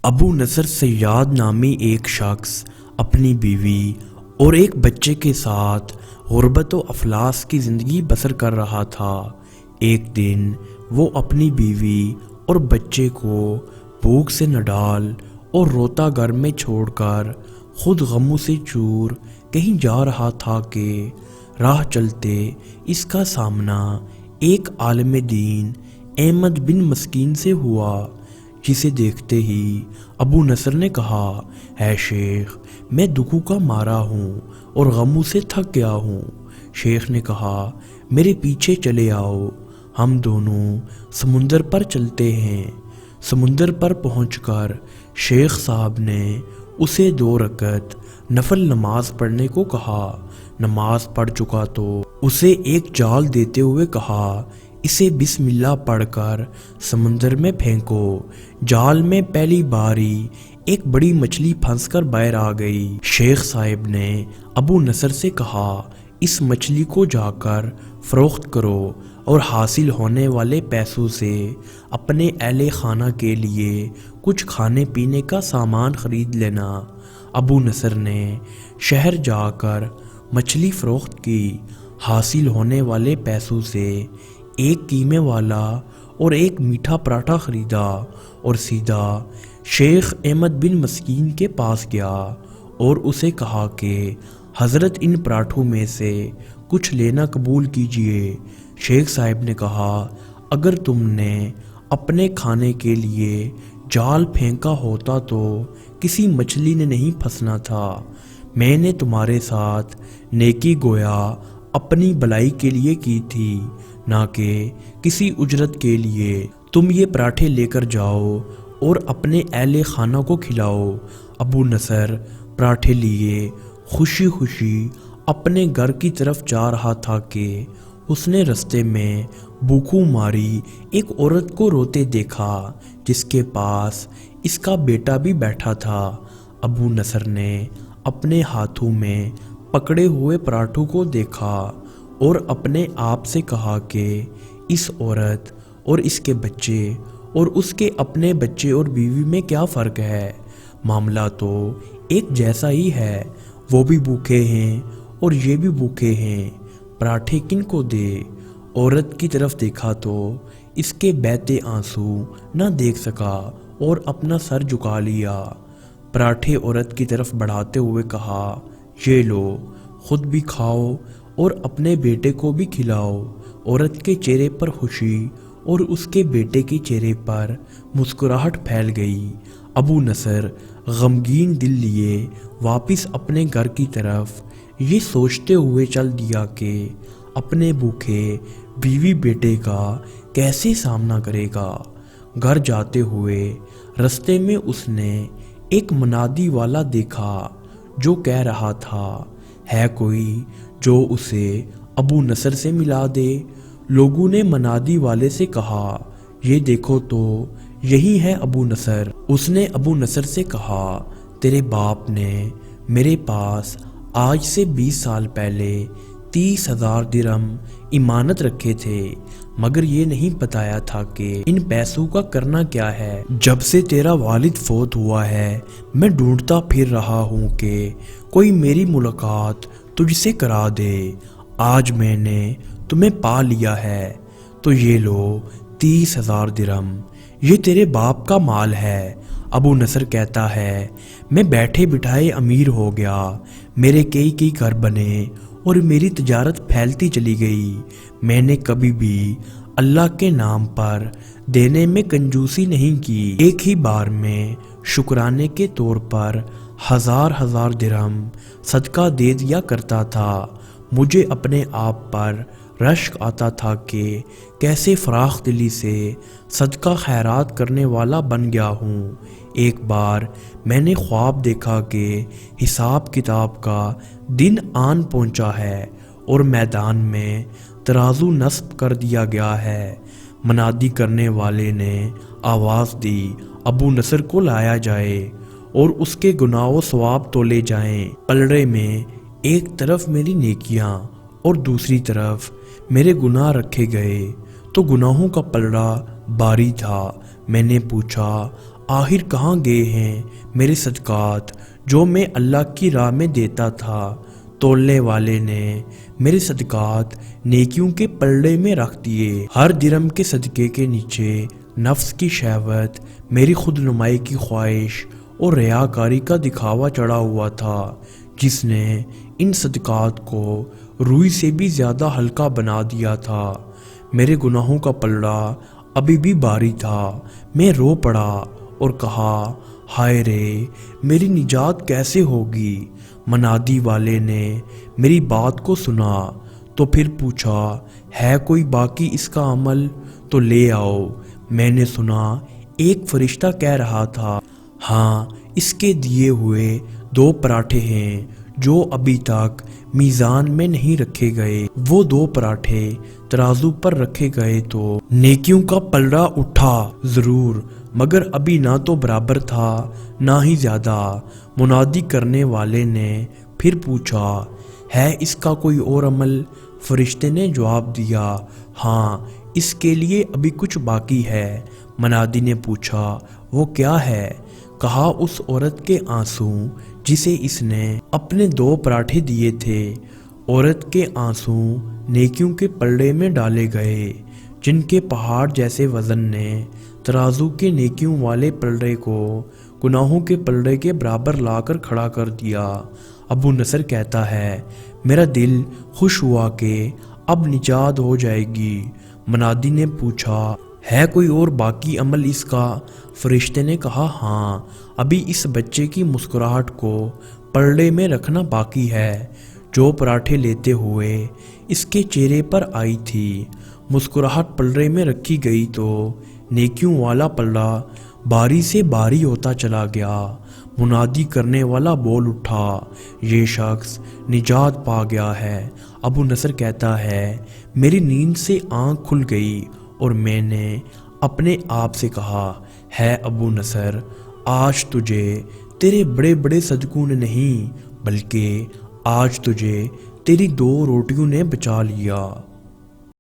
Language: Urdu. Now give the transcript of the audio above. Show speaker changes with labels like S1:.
S1: ابو نصر سیاد نامی ایک شخص اپنی بیوی اور ایک بچے کے ساتھ غربت و افلاس کی زندگی بسر کر رہا تھا۔ ایک دن وہ اپنی بیوی اور بچے کو بھوک سے نڈال اور روتا گھر میں چھوڑ کر خود غموں سے چور کہیں جا رہا تھا کہ راہ چلتے اس کا سامنا ایک عالم دین احمد بن مسکین سے ہوا، جسے دیکھتے ہی ابو نصر نے کہا، اے شیخ، میں دکھوں کا مارا ہوں اور غموں سے تھک گیا ہوں۔ شیخ نے کہا، میرے پیچھے چلے آؤ، ہم دونوں سمندر پر چلتے ہیں۔ سمندر پر پہنچ کر شیخ صاحب نے اسے 2 رکعت نفل نماز پڑھنے کو کہا۔ نماز پڑھ چکا تو اسے ایک جال دیتے ہوئے کہا، اسے بسم اللہ پڑھ کر سمندر میں پھینکو۔ جال میں پہلی باری ایک بڑی مچھلی پھنس کر باہر آ گئی۔ شیخ صاحب نے ابو نصر سے کہا، اس مچھلی کو جا کر فروخت کرو اور حاصل ہونے والے پیسوں سے اپنے اہل خانہ کے لیے کچھ کھانے پینے کا سامان خرید لینا۔ ابو نصر نے شہر جا کر مچھلی فروخت کی، حاصل ہونے والے پیسوں سے ایک قیمے والا اور ایک میٹھا پراٹھا خریدا اور سیدھا شیخ احمد بن مسکین کے پاس گیا اور اسے کہا کہ حضرت ان پراٹھوں میں سے کچھ لینا قبول کیجئے۔ شیخ صاحب نے کہا، اگر تم نے اپنے کھانے کے لیے جال پھینکا ہوتا تو کسی مچھلی نے نہیں پھنسنا تھا۔ میں نے تمہارے ساتھ نیکی گویا اپنی بلائی کے لیے کی تھی، نہ کہ کسی اجرت کے لیے۔ تم یہ پراٹھے لے کر جاؤ اور اپنے اہل خانہ کو کھلاؤ۔ ابو نصر پراٹھے لیے خوشی خوشی اپنے گھر کی طرف جا رہا تھا کہ اس نے رستے میں بھوکوں ماری ایک عورت کو روتے دیکھا، جس کے پاس اس کا بیٹا بھی بیٹھا تھا۔ ابو نصر نے اپنے ہاتھوں میں پکڑے ہوئے پراٹھوں کو دیکھا اور اپنے آپ سے کہا کہ اس عورت اور اس کے بچے اور اس کے اپنے بچے اور بیوی میں کیا فرق ہے؟ معاملہ تو ایک جیسا ہی ہے، وہ بھی بھوکے ہیں اور یہ بھی بھوکے ہیں، پراٹھے کن کو دے؟ عورت کی طرف دیکھا تو اس کے بہتے آنسو نہ دیکھ سکا اور اپنا سر جھکا لیا۔ پراٹھے عورت کی طرف بڑھاتے ہوئے کہا، یہ لو، خود بھی کھاؤ اور اپنے بیٹے کو بھی کھلاؤ۔ عورت کے چہرے پر خوشی اور اس کے بیٹے کے چہرے پر مسکراہٹ پھیل گئی۔ ابو نصر غمگین دل لیے واپس اپنے گھر کی طرف یہ سوچتے ہوئے چل دیا کہ اپنے بھوکے بیوی بیٹے کا کیسے سامنا کرے گا۔ گھر جاتے ہوئے رستے میں اس نے ایک منادی والا دیکھا جو کہہ رہا تھا، ہے کوئی جو اسے ابو نصر سے ملا دے؟ لوگوں نے منادی والے سے کہا، یہ دیکھو تو یہی ہے ابو نصر۔ اس نے ابو نصر سے کہا، تیرے باپ نے میرے پاس آج سے 20 سال پہلے 30,000 درہم امانت رکھے تھے، مگر یہ نہیں بتایا تھا کہ ان پیسوں کا کرنا کیا ہے۔ جب سے تیرا والد فوت ہوا ہے میں ڈھونڈتا پھر رہا ہوں کہ کوئی میری ملاقات تجھ سے کرا دے۔ آج میں نے تمہیں پا لیا ہے، تو یہ لو 30,000 درہم، یہ تیرے باپ کا مال ہے۔ ابو نصر کہتا ہے، میں بیٹھے بٹھائے امیر ہو گیا، میرے کئی گھر بنے اور میری تجارت پھیلتی چلی گئی۔ میں نے کبھی بھی اللہ کے نام پر دینے میں کنجوسی نہیں کی۔ ایک ہی بار میں شکرانے کے طور پر 1000 درہم صدقہ دے دیا کرتا تھا۔ مجھے اپنے آپ پر رشک آتا تھا کہ کیسے فراخ دلی سے صدقہ خیرات کرنے والا بن گیا ہوں۔ ایک بار میں نے خواب دیکھا کہ حساب کتاب کا دن آن پہنچا ہے اور میدان میں ترازو نصب کر دیا گیا ہے۔ منادی کرنے والے نے آواز دی، ابو نصر کو لایا جائے اور اس کے گناہ و ثواب تولے جائیں۔ پلڑے میں ایک طرف میری نیکیاں اور دوسری طرف میرے گناہ رکھے گئے تو گناہوں کا پلڑا باری تھا۔ میں نے پوچھا، آخر کہاں گئے ہیں میرے صدقات جو میں اللہ کی راہ میں دیتا تھا؟ تولنے والے نے میرے صدقات نیکیوں کے پلڑے میں رکھ دیے۔ ہر درم کے صدقے کے نیچے نفس کی شہوت، میری خود نمائی کی خواہش اور ریاکاری کا دکھاوا چڑھا ہوا تھا، جس نے ان صدقات کو روئی سے بھی زیادہ ہلکا بنا دیا تھا۔ میرے گناہوں کا پلڑا ابھی بھی بھاری تھا۔ میں رو پڑا اور کہا، ہائے رے، میری نجات کیسے ہوگی؟ منادی والے نے میری بات کو سنا تو پھر پوچھا، ہے کوئی باقی اس کا عمل؟ تو لے آؤ۔ میں نے سنا ایک فرشتہ کہہ رہا تھا، ہاں، اس کے دیے ہوئے 2 پراٹھے ہیں جو ابھی تک میزان میں نہیں رکھے گئے۔ وہ 2 پراٹھے ترازو پر رکھے گئے تو نیکیوں کا پلڑا اٹھا ضرور، مگر ابھی نہ تو برابر تھا نہ ہی زیادہ۔ منادی کرنے والے نے پھر پوچھا، ہے اس کا کوئی اور عمل؟ فرشتے نے جواب دیا، ہاں، اس کے لیے ابھی کچھ باقی ہے۔ منادی نے پوچھا، وہ کیا ہے؟ کہا، اس عورت کے آنسو جسے اس نے اپنے 2 پراٹھے دیے تھے۔ عورت کے آنسو نیکیوں کے پلڑے میں ڈالے گئے، جن کے پہاڑ جیسے وزن نے ترازو کے نیکیوں والے پلڑے کو گناہوں کے پلڑے کے برابر لا کر کھڑا کر دیا۔ ابو نصر کہتا ہے، میرا دل خوش ہوا کہ اب نجات ہو جائے گی۔ منادی نے پوچھا، ہے کوئی اور باقی عمل اس کا؟ فرشتے نے کہا، ہاں، ابھی اس بچے کی مسکراہٹ کو پلڑے میں رکھنا باقی ہے، جو پراٹھے لیتے ہوئے اس کے چہرے پر آئی تھی۔ مسکراہٹ پلڑے میں رکھی گئی تو نیکیوں والا پلڑا باری سے باری ہوتا چلا گیا۔ منادی کرنے والا بول اٹھا، یہ شخص نجات پا گیا ہے۔ ابو نصر کہتا ہے، میری نیند سے آنکھ کھل گئی اور میں نے اپنے آپ سے کہا، ہے ابو نصر، آج تجھے تیرے بڑے بڑے صدقوں نے نہیں، بلکہ آج تجھے تیری 2 روٹیوں نے بچا لیا۔